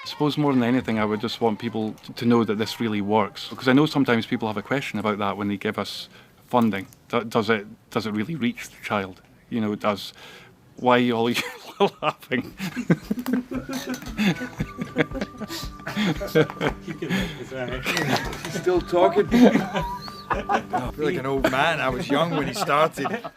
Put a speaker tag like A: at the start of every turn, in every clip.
A: I suppose more than anything, I would just want people to know that this really works. Because I know sometimes people have a question about that when they give us funding. Does it really reach the child? You know, why are you all laughing?
B: He's still talking. I feel like an old man. I was young when he started.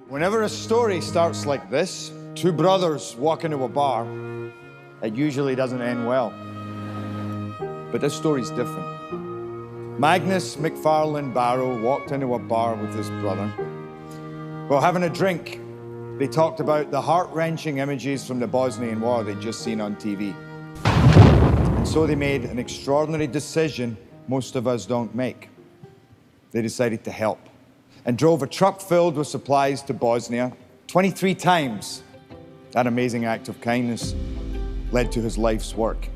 B: Whenever a story starts like this, two brothers walk into a bar, it usually doesn't end well. But this story's different. Magnus McFarlane Barrow walked into a bar with his brother. While having a drink, they talked about the heart-wrenching images from the Bosnian War they'd just seen on TV. And so they made an extraordinary decision most of us don't make. They decided to help and drove a truck filled with supplies to Bosnia 23 times. That amazing act of kindness led to his life's work.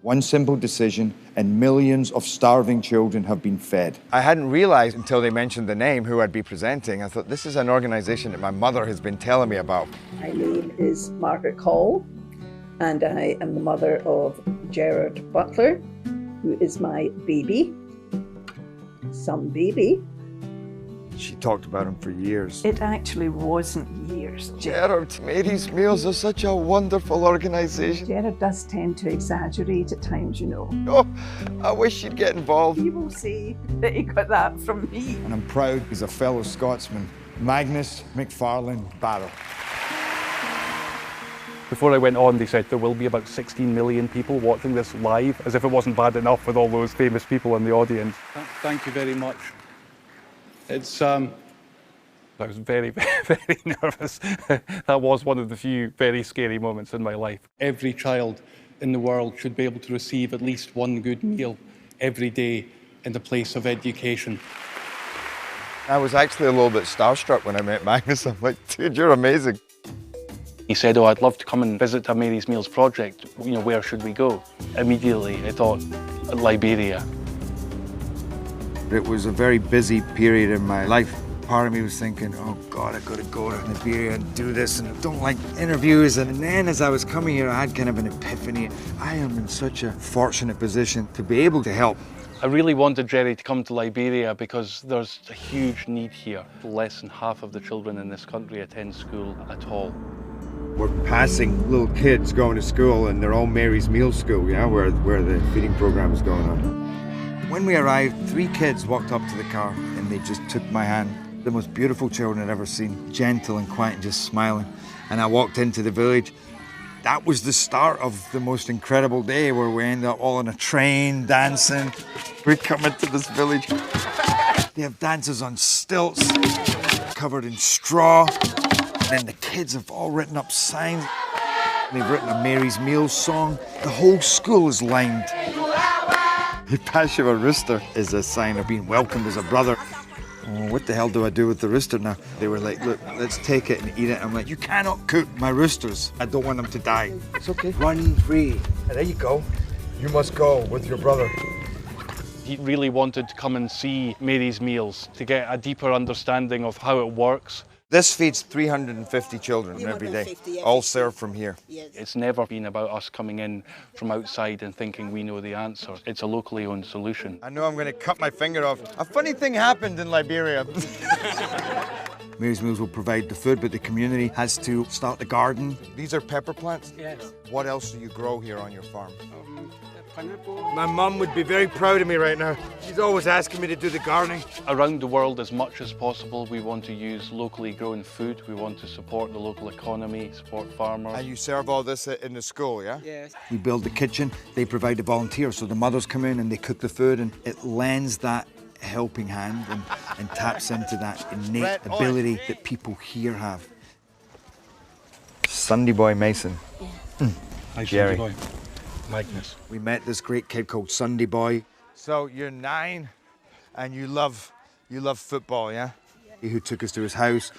B: One simple decision, and millions of starving children have been fed. I hadn't realized until they mentioned the name who I'd be presenting. I thought, this is an organization that my mother has been telling me about.
C: My name is Margaret Call, and I am the mother of Gerard Butler, who is my baby, some baby.
B: She talked about him for years.
C: It actually wasn't years.
B: Gerard, Mary's Meals is such a wonderful organization.
C: Gerard does tend to exaggerate at times, you know.
B: Oh, I wish she'd get involved.
C: He will say that he got that from me.
B: And I'm proud he's a fellow Scotsman, Magnus McFarlane Barrow.
A: Before I went on, they said there will be about 16 million people watching this live, as if it wasn't bad enough with all those famous people in the audience. Thank you very much. I was very, very nervous. That was one of the few very scary moments in my life. Every child in the world should be able to receive at least one good meal every day in the place of education.
B: I was actually a little bit starstruck when I met Magnus. I'm like, dude, you're amazing.
A: He said, oh, I'd love to come and visit a Mary's Meals project. You know, where should we go? Immediately, I thought, Liberia.
B: It was a very busy period in my life. Part of me was thinking, oh God, I've got to go to Liberia and do this, and I don't like interviews. And then as I was coming here, I had kind of an epiphany. I am in such a fortunate position to be able to help.
A: I really wanted Jerry to come to Liberia because there's a huge need here. Less than half of the children in this country attend school at all.
B: We're passing little kids going to school, and they're all Mary's Meals School, yeah, where the feeding program is going on. When we arrived, 3 kids walked up to the car and they just took my hand. The most beautiful children I'd ever seen, gentle and quiet and just smiling. And I walked into the village. That was the start of the most incredible day, where we ended up all on a train, dancing. We come into this village. They have dances on stilts, covered in straw. And then the kids have all written up signs. They've written a Mary's Meals song. The whole school is lined. The pass you a rooster is a sign of being welcomed as a brother. Oh, what the hell do I do with the rooster now? They were like, look, let's take it and eat it. I'm like, you cannot cook my roosters. I don't want them to die. It's okay. Run free. And there you go. You must go with your brother.
A: He really wanted to come and see Mary's Meals to get a deeper understanding of how it works.
B: This feeds 350 children every day, all served from here.
A: Yes. It's never been about us coming in from outside and thinking we know the answer. It's a locally owned solution.
B: I know I'm going to cut my finger off. A funny thing happened in Liberia. Mary's Meals will provide the food, but the community has to start the garden. These are pepper plants?
D: Yes.
B: What else do you grow here on your farm?
D: Pineapple.
B: My mum would be very proud of me right now. She's always asking me to do the gardening.
A: Around the world, as much as possible, we want to use locally grown food. We want to support the local economy, support farmers.
B: And you serve all this in the school, yeah?
D: Yes.
B: We build the kitchen, they provide the volunteers, so the mothers come in and they cook the food, and it lends that helping hand and taps into that innate ability that people here have. Sunday boy Mason.
A: Hi,
B: Jerry.
A: Sunday boy. Magnus.
B: We met this great kid called Sunday Boy. So you're 9 and you love football, yeah? Who took us to his house.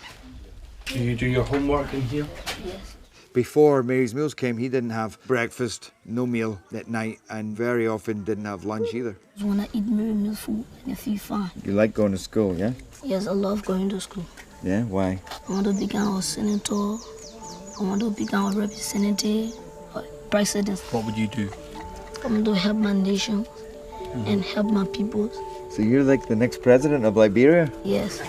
A: Do you do your homework in here?
E: Yes.
B: Before Mary's Meals came, he didn't have breakfast, no meal at night, and very often didn't have lunch either.
E: I just want to eat Mary's Meals food and I feel fine.
B: You like going to school, yeah?
E: Yes, I love going to school.
B: Yeah, why?
E: I want to become a senator. I want to become a representative, a president.
A: What would you do?
E: I want to help my nation and help my people.
B: So you're like the next president of Liberia?
E: Yes.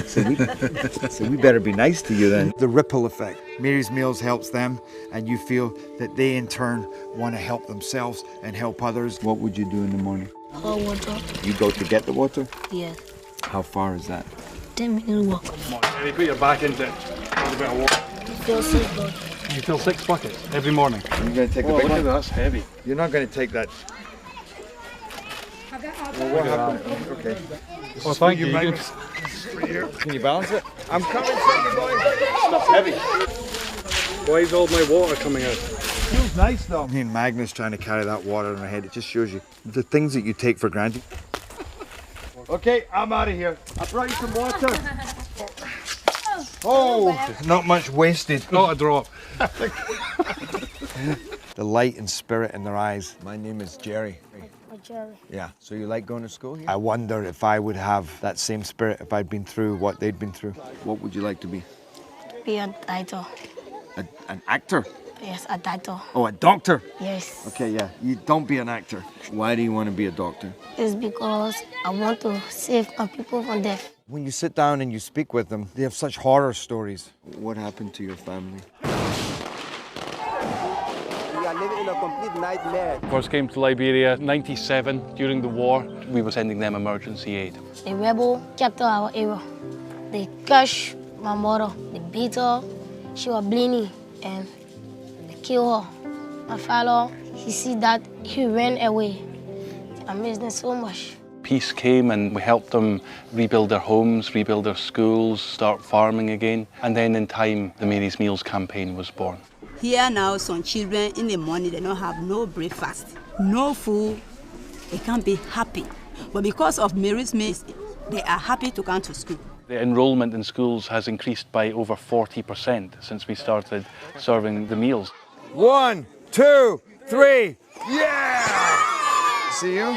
B: So we better be nice to you then. The ripple effect. Mary's Meals helps them, and you feel that they in turn want to help themselves and help others. What would you do in the morning?
E: Hot water.
B: You go to get the water?
E: Yes.
B: How far is that?
E: 10-minute walk.
A: Come on, Jerry, put your back into it. A bit of water.
E: I feel sick, but
A: You fill 6 buckets every morning.
B: Are you going to take the
A: Oh,
B: big
A: look
B: one?
A: at that, that's heavy.
B: You're not going to take that. Well, what happened? Okay.
A: Oh, thank you.
B: Can you balance it? I'm coming, Sunday Boy. Stuff's heavy.
A: Why is all my water coming out?
B: Feels nice though. Me and Magnus trying to carry that water in our head, it just shows you the things that you take for granted. Okay, I'm out of here. I brought you some water. Oh, not much wasted.
A: Not a drop.
B: The light and spirit in their eyes. My name is Jerry.
E: Jerry.
B: Yeah. So you like going to school here? I wonder if I would have that same spirit if I'd been through what they'd been through. What would you like to be?
E: Be a doctor.
B: An actor?
E: Yes, a doctor.
B: Oh, a doctor?
E: Yes.
B: Okay, yeah. You don't be an actor. Why do you want to be a doctor?
E: It's because I want to save my people from death.
B: When you sit down and you speak with them, they have such horror stories. What happened to your family?
D: We are living in a complete nightmare.
A: First came to Liberia, 97, during the war. We were sending them emergency aid.
E: The rebel captured our area. They crushed my mother. They beat her. She was bleeding and they killed her. My father, he see that, he ran away. I miss them so much.
A: Peace came and we helped them rebuild their homes, rebuild their schools, start farming again. And then in time, the Mary's Meals campaign was born.
F: Here now, some children in the morning, they don't have no breakfast, no food. They can't be happy. But because of Mary's Meals, they are happy to come to school.
A: The enrollment in schools has increased by over 40% since we started serving the meals.
B: 1, 2, 3, yeah! See you?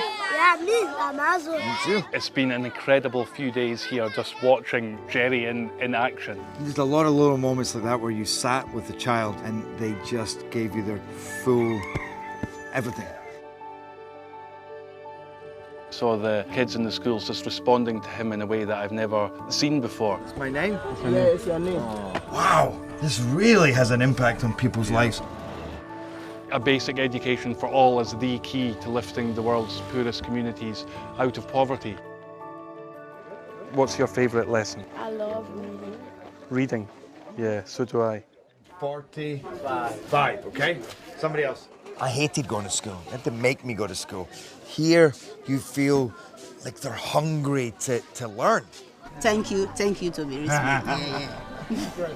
B: Me too.
A: It's been an incredible few days here just watching Jerry in action.
B: There's a lot of little moments like that where you sat with the child and they just gave you their full everything.
A: Saw the kids in the schools just responding to him in a way that I've never seen before.
B: It's my name?
D: Yeah, it's your name.
B: Wow, this really has an impact on people's lives.
A: A basic education for all is the key to lifting the world's poorest communities out of poverty. What's your favourite lesson?
E: I love reading.
A: Reading. Yeah, so do I.
B: 45, okay? Somebody else. I hated going to school. They had to make me go to school. Here, you feel like they're hungry to learn.
F: Thank you to Mary's Meals. Yeah.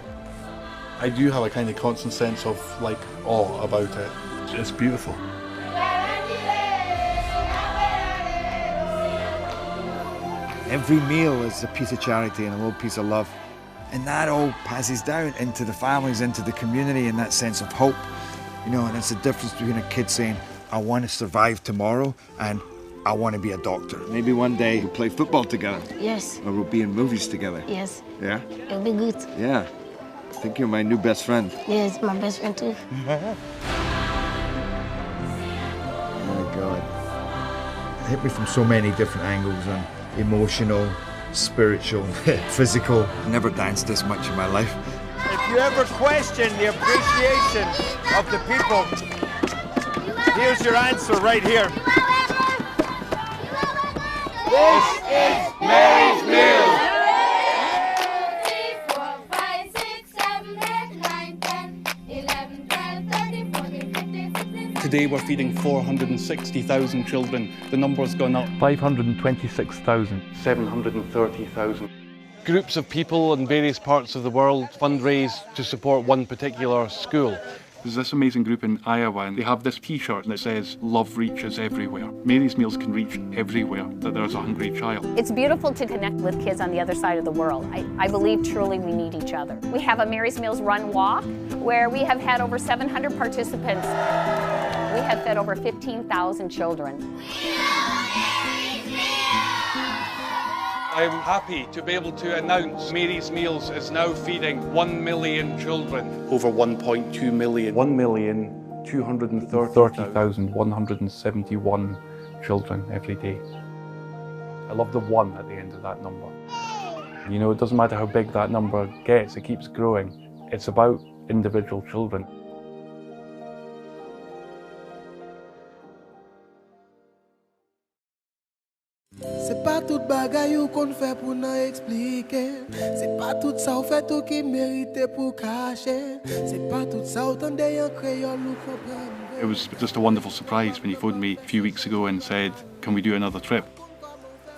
A: I do have a kind of constant sense of like awe about it. It's beautiful.
B: Every meal is a piece of charity and a little piece of love. And that all passes down into the families, into the community, and that sense of hope. You know, and it's the difference between a kid saying, I want to survive tomorrow, and I want to be a doctor. Maybe one day we'll play football together.
E: Yes.
B: Or we'll be in movies together.
E: Yes.
B: Yeah?
E: It'll be good.
B: Yeah. I think you're my new best friend.
E: Yes, my best friend too.
B: Oh my God. It hit me from so many different angles, and emotional, spiritual, physical. I never danced this much in my life. If you ever question the appreciation of the people, here's your answer right here. This is Mary's Meals.
A: Today we're feeding 460,000 children. The number's gone up. 526,000. 730,000. Groups of people in various parts of the world fundraise to support one particular school. There's this amazing group in Iowa, and they have this T-shirt that says, "Love reaches everywhere." Mary's Meals can reach everywhere that there's a hungry child.
G: It's beautiful to connect with kids on the other side of the world. I believe truly we need each other. We have a Mary's Meals Run Walk, where we have had over 700 participants. We have fed over 15,000 children.
A: I'm happy to be able to announce Mary's Meals is now feeding 1 million children. Over 1.2 million. 1,230,171 children every day. I love the 1 at the end of that number. You know, it doesn't matter how big that number gets, it keeps growing. It's about individual children.
H: C'est pas toute bagaille qu'on fait pour nous expliquer. C'est pas tout ça fait tout qui mérite pour cacher. C'est pas tout ça autant d'ailleurs créole ou comprendre.
A: It was just a wonderful surprise when he phoned me a few weeks ago and said, "Can we do another trip?"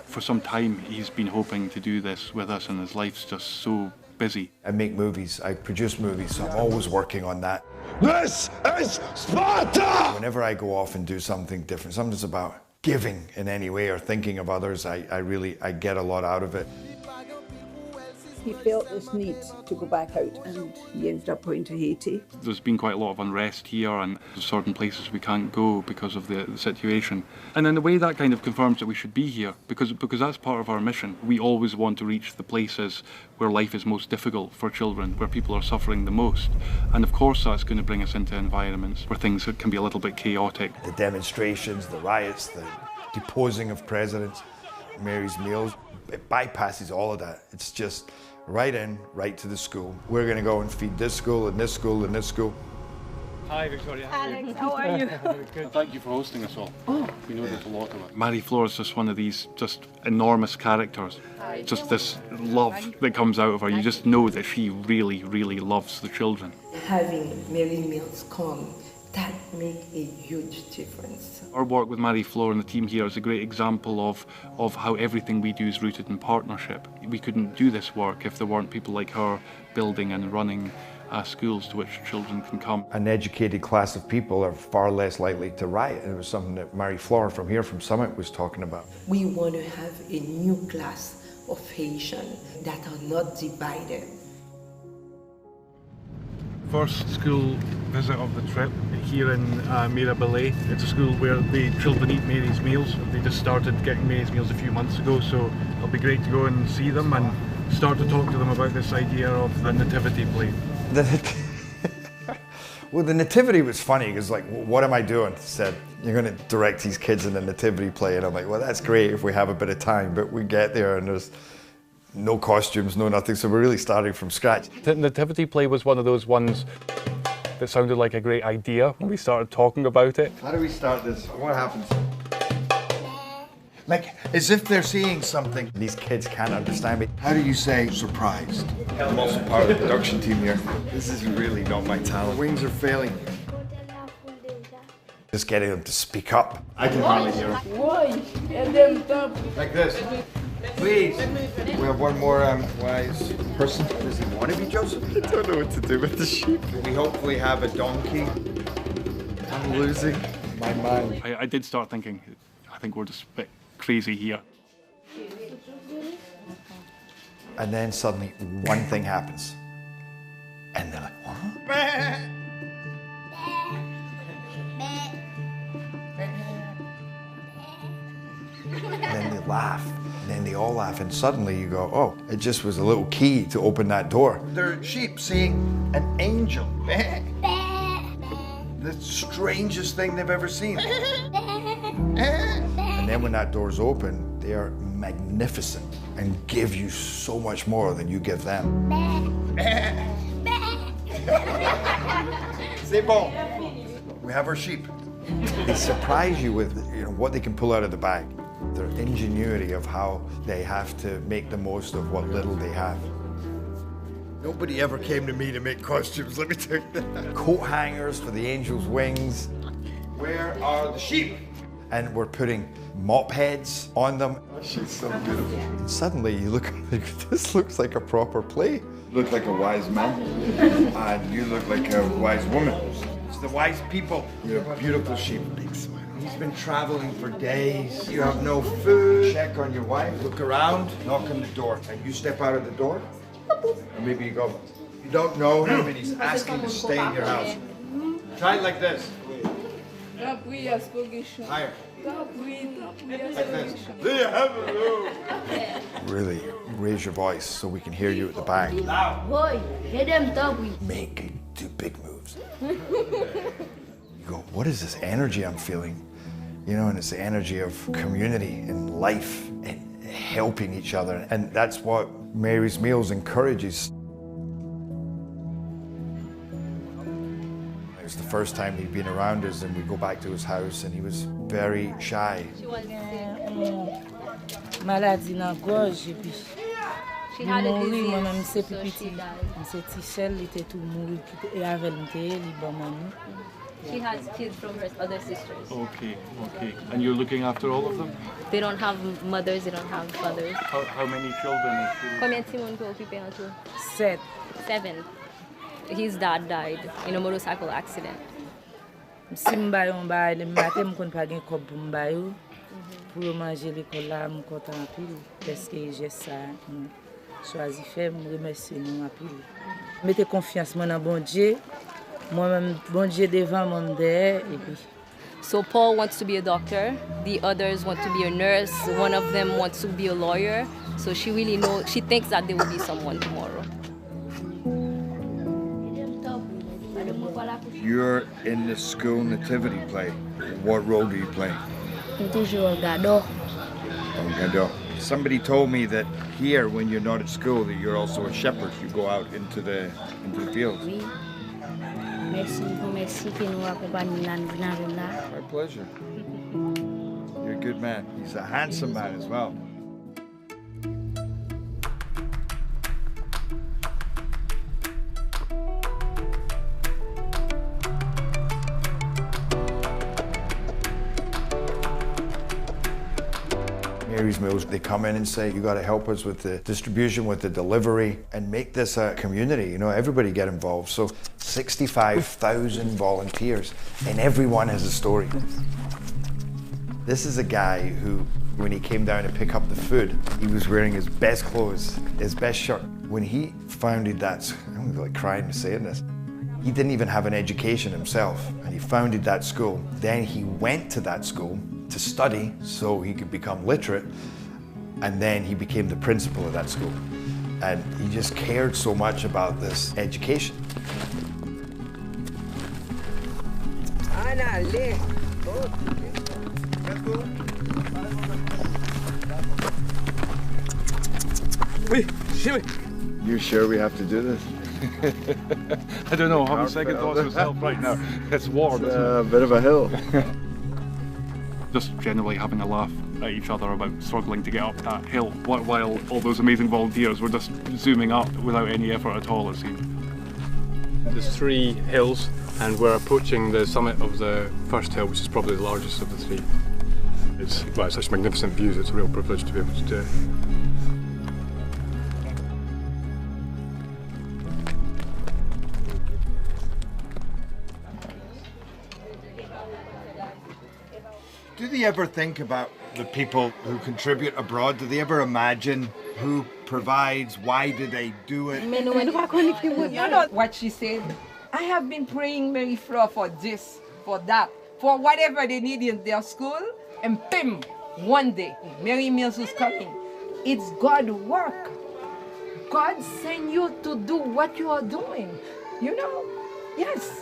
A: For some time he's been hoping to do this with us, and his life's just so busy.
B: I make movies, I produce movies, so I'm always working on that.
I: This is Sparta!
B: Whenever I go off and do something different, something's about giving in any way or thinking of others, I get a lot out of it.
C: He felt this need to go back out, and he ended up going to Haiti.
A: There's been quite a lot of unrest here, and there's certain places we can't go because of the situation. And in a way that kind of confirms that we should be here, because that's part of our mission. We always want to reach the places where life is most difficult for children, where people are suffering the most. And of course that's going to bring us into environments where things can be a little bit chaotic.
B: The demonstrations, the riots, the deposing of presidents, Mary's Meals, it bypasses all of that. It's just right in, right to the school. We're going to go and feed this school and this school and this school.
A: Hi Victoria.
G: Alex, how are you?
A: Good. Thank you for hosting us all. Oh. We know there's a lot of it. Mary Flor is just one of these just enormous characters. Just this love that comes out of her. You just know that she really, really loves the children.
J: Having Mary's Meals come, that makes a huge difference.
A: Our work with Mary Flor and the team here is a great example of how everything we do is rooted in partnership. We couldn't do this work if there weren't people like her building and running schools to which children can come.
B: An educated class of people are far less likely to riot, and it was something that Mary Flor from here, from Summit, was talking about.
J: We want to have a new class of Haitians that are not divided.
A: First school visit of the trip here in Mirabelais. It's a school where the children eat Mary's Meals. They just started getting Mary's Meals a few months ago, so it'll be great to go and see them and start to talk to them about this idea of the nativity play.
B: Well, the nativity was funny because, like, what am I doing? Said, you're going to direct these kids in the nativity play, and I'm like, well, that's great if we have a bit of time, but we get there and there's no costumes, no nothing, so we're really starting from scratch.
A: The nativity play was one of those ones that sounded like a great idea when we started talking about it.
B: How do we start this? What happens? Like, as if they're seeing something. These kids can't understand me. How do you say surprised? I'm also part of the production team here. This is really not my talent. Wings are failing. Just getting them to speak up. I can hardly hear them. Like this. Please. We have one more wise person. Does he want to be Joseph? I don't know what to do with the sheep. We hopefully have a donkey. I'm losing my mind.
A: I did start thinking, I think we're just a bit crazy here.
B: And then suddenly one thing happens. And they're like, what? And then they laugh. And then they all laugh. And suddenly you go, oh, it just was a little key to open that door. They're sheep seeing an angel. The strangest thing they've ever seen. And then when that door's open, they are magnificent and give you so much more than you give them. C'est bon. We have our sheep. They surprise you with, you know, what they can pull out of the bag. Their ingenuity of how they have to make the most of what little they have. Nobody ever came to me to make costumes, let me tell you that. Coat hangers for the angel's wings. Where are the sheep? And we're putting mop heads on them. She's so beautiful. And suddenly you look, this looks like a proper play. look like a wise man, and you look like a wise woman. It's the wise people. You're a beautiful sheep. Big smile. He's been traveling for days. You have no food. Check on your wife. Look around. Knock on the door. And you step out of the door. Or maybe you go. You don't know him, and he's asking to stay in your house. Try it like this. Higher. Like this. Really raise your voice so we can hear you at the back. Make do big moves. You go, what is this energy I'm feeling? You know, and it's the energy of community and life and helping each other. And that's what Mary's Meals encourages. It was the first time he'd been around us, and we go back to his house, and he was very shy.
K: Maladie dans gorge et puis
E: She had a disease,
K: moi-même c'est
E: so
K: petit.
E: she died.
K: C'est Tichel, il était tout mouru et avec lui, il bon maman.
E: She has kids from her other sisters.
A: Okay, okay. And you're looking after all of them?
E: They don't have mothers, they don't have fathers.
A: How many children is she?
E: Combien de monde peut occuper en tout?
K: 7.
E: 7. His dad died in a motorcycle accident.
K: Si m'ba yon ba, le matin m'kon pa gen kob pou m'ba yo. Pour manger l'école là, m'm content en pile parce que j'ai ça. Choisi faire, me remercier nous en pile. Mettez confiance moi dans bon Dieu. Moi-même bon Dieu devant moi derrière et puis.
E: So Paul wants to be a doctor, the others want to be a nurse, one of them wants to be a lawyer. So she really knows, she thinks that there will be someone tomorrow.
B: You're in the school nativity play. What role do you play? Somebody told me that here, when you're not at school, that you're also a shepherd. You go out into the fields. My pleasure. You're a good man. He's a handsome man as well. Mary's Meals, they come in and say, you got to help us with the distribution, with the delivery, and make this a community. You know, everybody get involved. So 65,000 volunteers, and everyone has a story. This is a guy who, when he came down to pick up the food, he was wearing his best clothes, his best shirt. When he founded that, I'm like crying saying this, he didn't even have an education himself, and he founded that school. Then he went to that school to study so he could become literate, and then he became the principal of that school. And he just cared so much about this education. You sure we have to do this?
A: I don't know, having second thoughts myself right now. It's warm,
B: It's a bit of a hill.
A: Just generally having a laugh at each other about struggling to get up that hill while all those amazing volunteers were just zooming up without any effort at all, it seemed.
L: There's 3 hills, and we're approaching the summit of the first hill, which is probably the largest of the 3. It's such magnificent views, it's a real privilege to be able to do it.
B: Do they ever think about the people who contribute abroad? Do they ever imagine who provides, why do they do it?
M: You know what she said? I have been praying Mary Fleur for this, for that, for whatever they need in their school, and bim, one day, Mary Mills is coming. It's God's work. God sent you to do what you are doing. You know? Yes.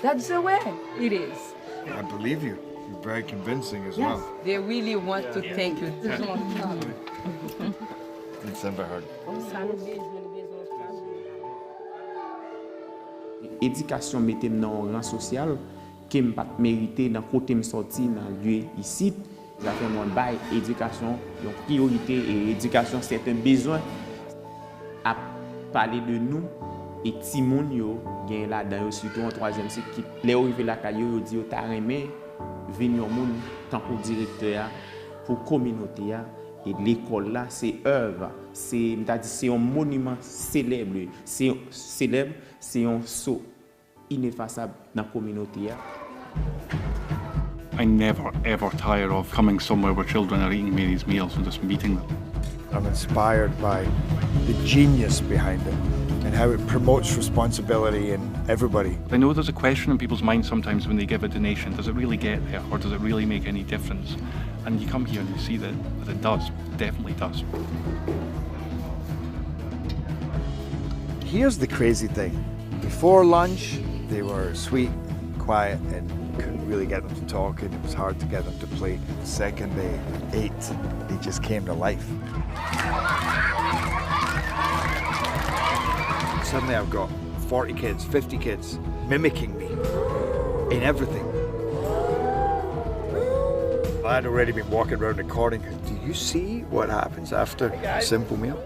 M: That's the way it is.
B: I believe you. You're very convincing as
M: Yes,
B: well.
M: they really want to thank you.
B: It's never hard.
N: Éducation mettait dans un rang social qui me pas mérité dans côté me sorti dans lieu ici. Ça fait mon bail éducation, donc priorité et éducation c'est un besoin à parler de nous et ti moun yo gen là dans surtout en 3e cycle qui les arrivé la caillou yo dit yo ta remé venir moun tant pour directeur pour communauté Et l'école là, c'est œuvre, c'est un monument célèbre, c'est un saut ineffaçable dans la communauté.
A: I never ever tire of coming somewhere where children are eating Mary's meals and just meeting them.
B: I'm inspired by the genius behind it and how it promotes responsibility in everybody.
A: I know there's a question in people's minds sometimes when they give a donation, does it really get there or does it really make any difference? And you come here and you see that it does, it definitely does.
B: Here's the crazy thing. Before lunch, they were sweet, quiet, and couldn't really get them to talk, and it was hard to get them to play. The second they ate, they just came to life. Suddenly I've got 40 kids, 50 kids mimicking me in everything. I had already been walking around recording. Do you see what happens after a simple meal?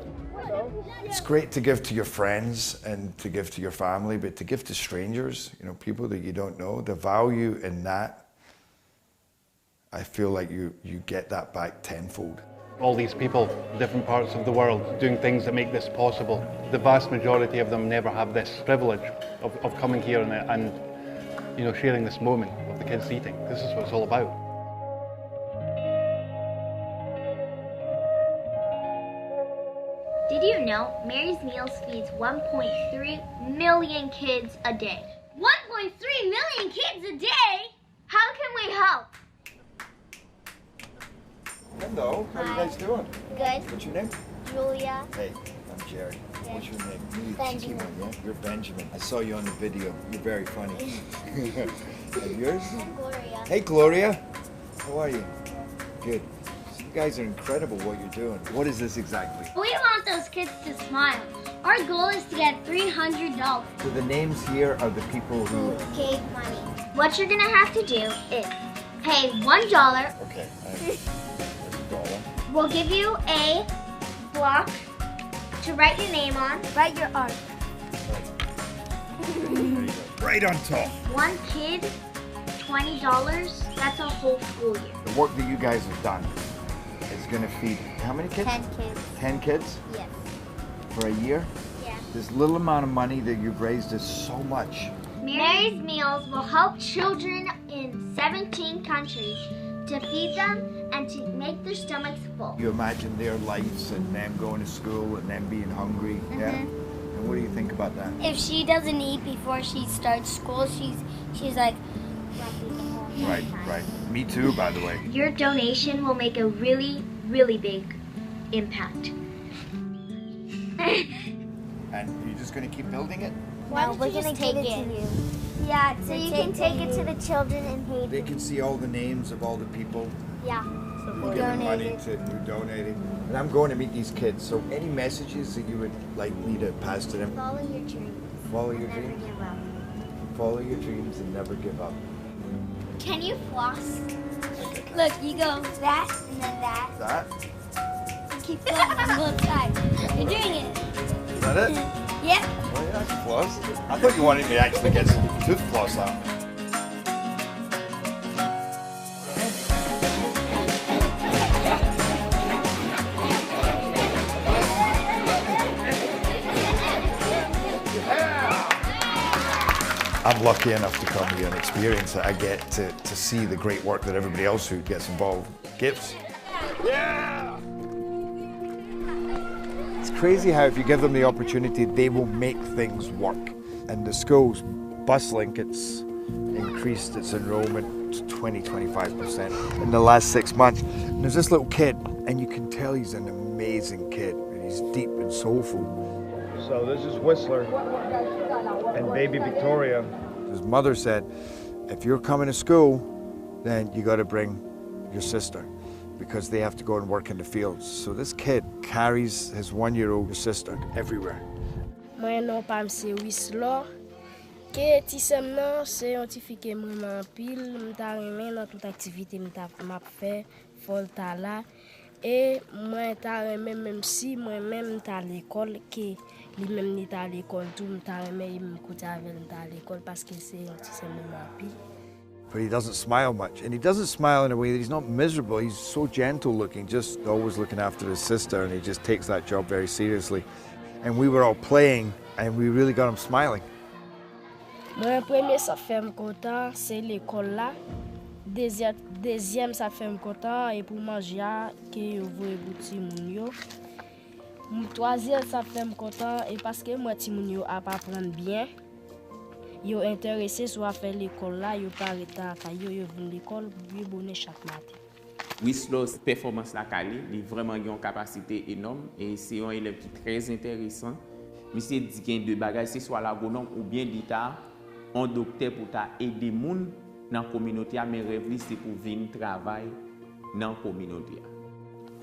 B: It's great to give to your friends and to give to your family, but to give to strangers, you know, people that you don't know, the value in that, I feel like you get that back tenfold.
A: All these people, different parts of the world, doing things that make this possible. The vast majority of them never have this privilege of coming here and you know, sharing this moment of the kids eating. This is what it's all about.
O: Did you know Mary's Meals feeds 1.3 million kids a day? 1.3 million kids a day? How can we help?
B: Hello, how are you guys doing?
O: Good.
B: What's your name?
O: Julia.
B: Hey, I'm Jerry.
O: Good.
B: What's your name? You're
O: Benjamin.
B: One, yeah? You're Benjamin. I saw you on the video. You're very funny. And yours?
O: Gloria.
B: Hey, Gloria. How are you? Good. You guys are incredible what you're doing. What is this exactly?
O: We want those kids to smile. Our goal is to get $300.
B: So the names here are the people who
O: gave money. What you're gonna have to do is pay $1.
B: Okay. There's $1.
O: We'll give you a block to write your name on. Write your art.
B: There you go. Right on top.
O: One kid, $20. That's a whole school year.
B: The work that you guys have done is going to feed how many kids?
O: 10 kids.
B: 10 kids?
O: Yes.
B: For a year?
O: Yeah.
B: This little amount of money that you've raised is so much.
O: Mary's Meals will help children in 17 countries to feed them and to make their stomachs full.
B: You imagine their lives and them going to school and them being hungry, yeah? And what do you think about that?
O: If she doesn't eat before she starts school, she's like...
B: Right, right. Me too, by the way.
O: Your donation will make a really, really big impact.
B: And you're just going to keep building it?
O: No, we're going to take it to you. Yeah, so you can take it to the children in Haiti.
B: They can see all the names of all the people
O: Yeah.
B: who give money to who donated. And I'm going to meet these kids. So any messages that you would like me to pass to them?
O: Follow your dreams.
B: Follow your
O: Never
B: dreams.
O: give up.
B: Follow your dreams and never give up.
O: Can you floss? Look, you go that and then that.
B: That?
O: Keep going on both sides. You're doing it.
B: Is that it?
O: Yep.
B: Oh yeah, I can floss. I thought you wanted me to actually get some tooth floss out. I'm lucky enough to come here and experience it. I get to see the great work that everybody else who gets involved gives. Yeah! It's crazy how if you give them the opportunity, they will make things work. And the school's bus link, it's increased its enrollment to 20–25% in the last 6 months. And there's this little kid, and you can tell he's an amazing kid, and he's deep and soulful. So this is Whistler and baby Victoria. His mother said, if you're coming to school, then you got to bring your sister because they have to go and work in the fields. So this kid carries his 1-year-old sister everywhere.
P: Moi non pas c'est Whistler. Que ti sem nan c'est scientifique moi pile m'ta remen dans toute activité m'a fait folta là et moi ta remen même si moi même ta l'école que lui même ni à l'école tout m'ta remen m'écouter avec à l'école parce que c'est moi pile.
B: but he doesn't smile much. And he doesn't smile in a way that he's not miserable. He's so gentle looking, just always looking after his sister, and he just takes that job very seriously. And we were all playing, and we really got him smiling.
P: Mon premier ça fait me content, c'est l'école là. Deuxième ça fait me content et pour manger que yo voye bouti moun yo. Troisième ça fait me content et parce que moi ti moun yo a pas apprendre bien. Yo intéressé soit faire l'école là, yo pas arrêter yo vinn l'école pour bonner chaque matin.
N: Wislos performance la calé, il vraiment une capacité énorme et c'est un élève qui est très intéressant. Monsieur dit qu'il y a deux bagages, c'est soit l'agronome ou bien l'État, un docteur pour aider les gens dans la communauté, mais rêve c'est pour venir travailler dans la communauté.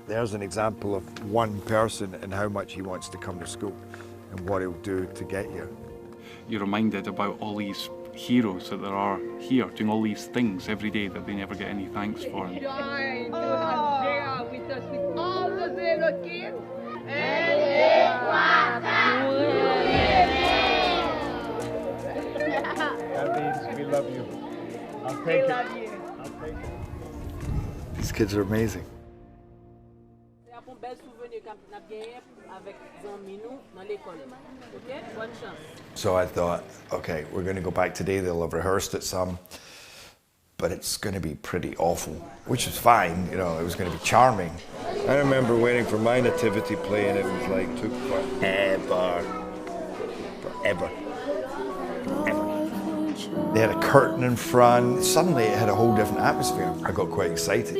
B: There's an example of one person and how much he wants to come to school and what he'll do to get here.
A: You're reminded about all these heroes that there are here doing all these things every day that they never get any thanks for.
M: Joy to have Gerard with us with all those little kids.
B: That means we love you. I'll take it. I'll take it. These kids are amazing. So I thought, okay, we're going to go back today. They'll have rehearsed it some, but it's going to be pretty awful, which is fine. You know, it was going to be charming. I remember waiting for my nativity play, and it was like took forever. They had a curtain in front. Suddenly, it had a whole different atmosphere. I got quite excited.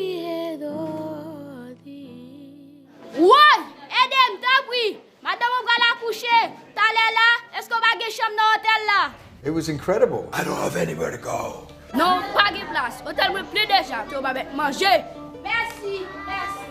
E: What? Edem, tapwi. Madame va la coucher. T'allais là? Est-ce qu'on va gagner chambre dans l'hôtel là?
B: It was incredible. I don't have anywhere to go.
E: Non, pas de place. Hôtel me plaît déjà. Tu vas manger. Merci, merci.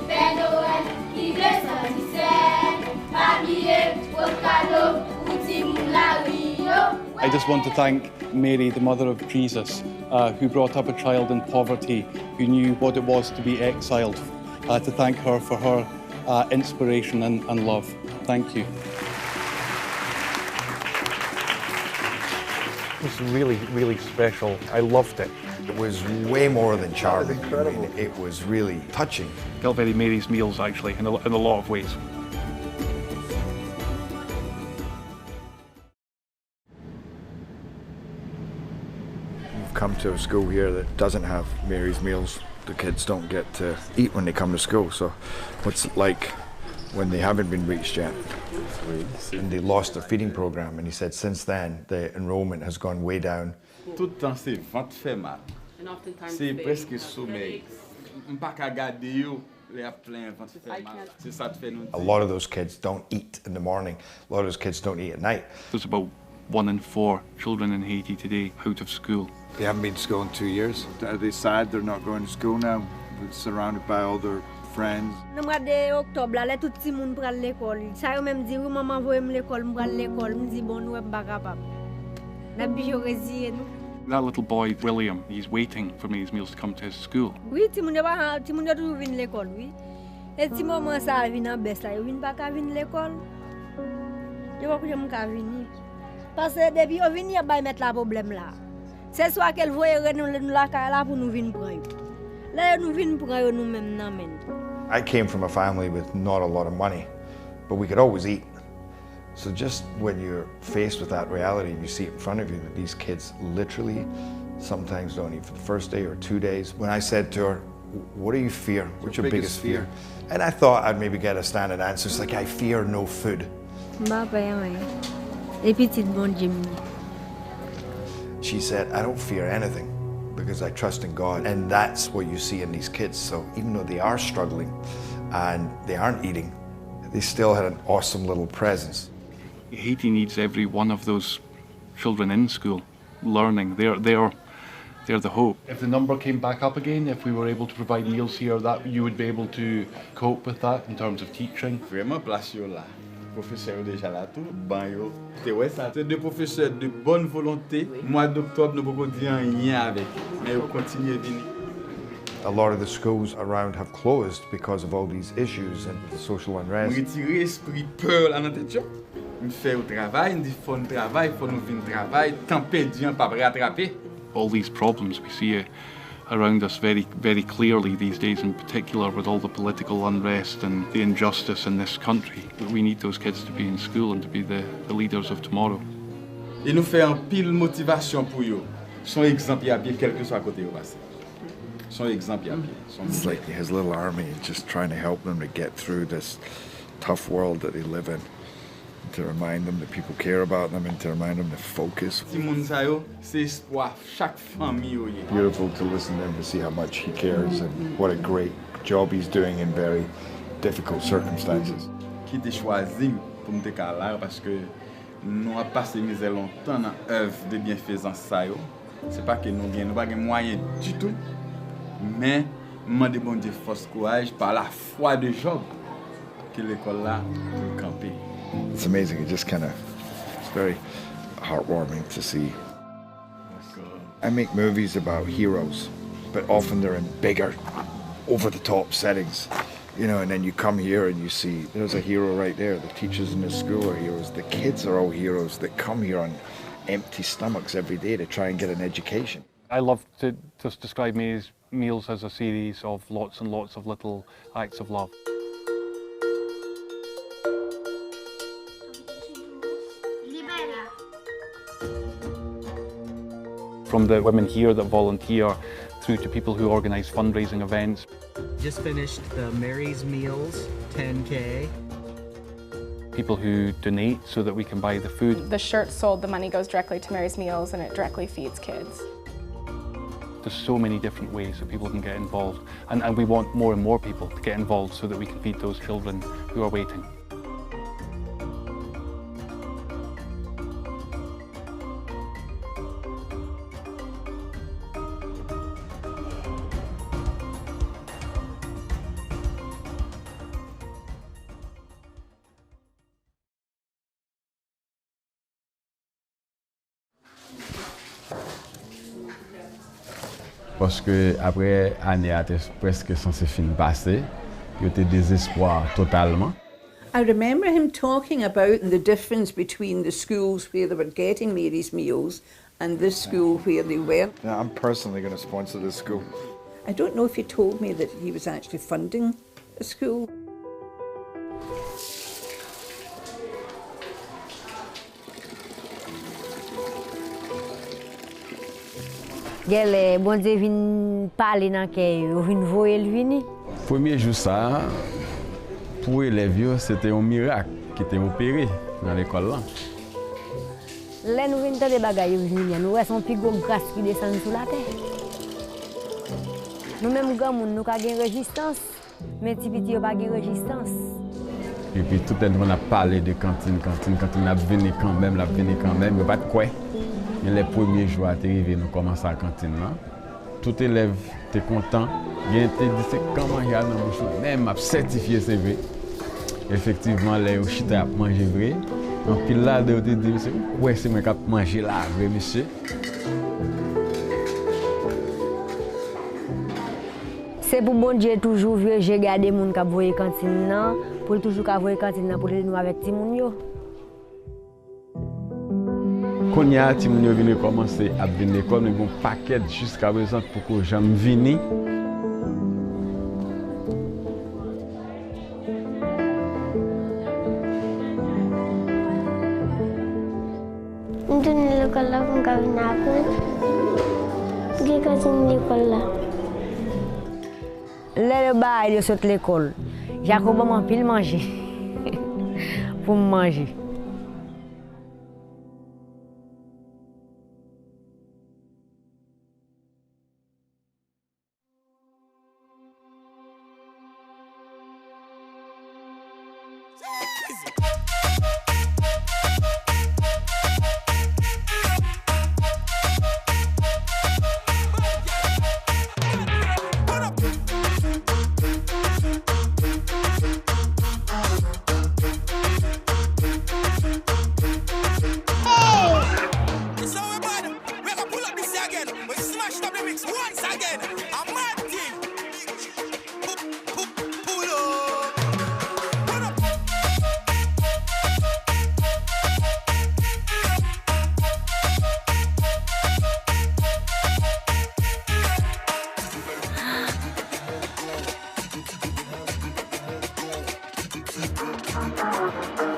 O: Père Noël, qui descend du ciel, habillé au cadeau, petit moulin la Rio.
A: I just want to thank Mary, the mother of Jesus, who brought up a child in poverty, who knew what it was to be exiled, to thank her for her inspiration and love. Thank you. It was really, really special. I loved it.
B: It was way more than charming. Incredible. I mean, it was really touching.
A: Felt very Mary's meals, actually, in a lot of ways.
B: We've come to a school here that doesn't have Mary's meals. The kids don't get to eat when they come to school. So what's it like when they haven't been reached yet? And they lost their feeding program, and he said since then the enrollment has gone way down.
Q: Tout le temps c'est ventre fait mal. C'est presque sommeil. Pas qu'à garder yo, les a plein ventre fait mal. C'est ça te fait nous.
B: A lot of those kids don't eat in the morning. A lot of those kids don't eat at night.
A: There's about 1 in 4 children in Haiti today out of school.
B: They haven't been to school in 2 years. Are they sad they're not going to school now, surrounded by all their friends?
R: Dans le mois d'octobre, là, tout le monde prend l'école. Ça veut même dire, maman veut l'école, je prends l'école. Je dis, bon, nous ne sommes pas capables. Nous sommes résignés.
A: That little boy, William, he's waiting for Mary's meals to come to his school.
R: Oui, tout le monde toujours vient l'école, oui. Et si maman ça vient en baisse là, il vient pas qu'à venir l'école. Je vois que je m'en venir. Parce que depuis on vient, il va mettre la problème là. C'est soit qu'elle voit nous la là pour nous venir prendre. Là nous venir prendre nous même nan men.
B: I came from a family with not a lot of money, but we could always eat. So just when you're faced with that reality and you see it in front of you that these kids literally sometimes don't eat for the first day or 2 days. When I said to her, what do you fear? What's your biggest fear? And I thought I'd maybe get a standard answer. It's like, I fear no food. She said, I don't fear anything because I trust in God. And that's what you see in these kids. So even though they are struggling and they aren't eating, they still had an awesome little presence.
A: Haiti needs every one of those children in school, learning. They're the hope. If the number came back up again, if we were able to provide meals here, that you would be able to cope with that in terms of teaching.
Q: Vraiment place yo là. Professeur déjà là tout, ban yo. C'est ouais ça, c'est deux professeurs de bonne volonté. Mois d'octobre nous pouvons dire rien avec, mais on continue à venir.
B: A lot of the schools around have closed because of all these issues and the social unrest.
Q: Retirer esprit peur là dans tête. Me fait au travail, me dit faut nous travail, faut nous venir travail, temps perdu on pas rattraper.
A: All these problems we see around us very, very clearly these days, in particular with all the political unrest and the injustice in this country. We need those kids to be in school and to be the leaders of tomorrow.
Q: Et nous fait un pile motivation pour eux. Son exemple à pied, quel que soit à côté où passer. Son exemple à pied.
B: It's like his little army, just trying to help them to get through this tough world that they live in. To remind them that people care about them and to remind them to focus. Beautiful to listen to him, to see how much he cares and what a great job he's doing in very difficult circumstances.
Q: Qui t'a choisi pour me décaler parce que nous avons passé misère longtemps dans l'œuvre de bienfaisance ça yo. C'est pas que nous n'avons pas de moyens du tout, mais nous demandons bon Dieu force courage par la foi de Job que l'école là camper.
B: It's amazing. It's very heartwarming to see. I make movies about heroes, but often they're in bigger, over-the-top settings. You know, and then you come here and you see there's a hero right there. The teachers in the school are heroes. The kids are all heroes that come here on empty stomachs every day to try and get an education.
A: I love to just describe meals as a series of lots and lots of little acts of love. From the women here that volunteer through to people who organise fundraising events.
S: Just finished the Mary's Meals 10K.
A: People who donate so that we can buy the food.
T: The shirt sold, the money goes directly to Mary's Meals and it directly feeds kids.
A: There's so many different ways that people can get involved, and we want more and more people to get involved so that we can feed those children who are waiting.
U: Parce que après année a presque censé fin passer, il était désespoir totalement.
C: I remember him talking about the difference between the schools where they were getting Mary's Meals and this school where they weren't.
B: Yeah, I'm personally going to sponsor this school.
C: I don't know if he told me that he was actually funding a school.
V: Gel bon Dieu vient parler dans kay yo vinn voyer le vini.
U: Premier jour ça pour élèves c'était un miracle qui était opéré dans l'école là.
V: Là nous vinn tande bagay yo vini nous son plus gros grâce qui descend sur la terre. Nous même grand monde nous ka gen résistance mais ti petit yo pas gen résistance.
U: Et puis tout le monde a parlé de cantine a venu quand même, mais pas de quoi. Mais les premiers jours à arriver, nous commençons à la cantine là. Tout élève était content. Il était dit c'est comment il y a dans bouche même a certifié CV. Effectivement, les chita a mangé vrai. En pile là de te dit monsieur, ouais c'est moi qui a mangé là vrai monsieur.
V: C'est pour bon Dieu toujours vieux j'ai gardé moun qui voyer cantine là, pour toujours ka voyer cantine là pour nous avec ti moun yo.
U: Quand il y a des gens qui viennent commencer à venir à l'école, nous avons un paquet jusqu'à présent pour que les gens viennent.
E: Nous sommes à l'école là pour venir apprendre. Nous sommes à l'école là.
V: Le bail de cette l'école, Jacob m'a pile manger pour manger.
O: Thank you.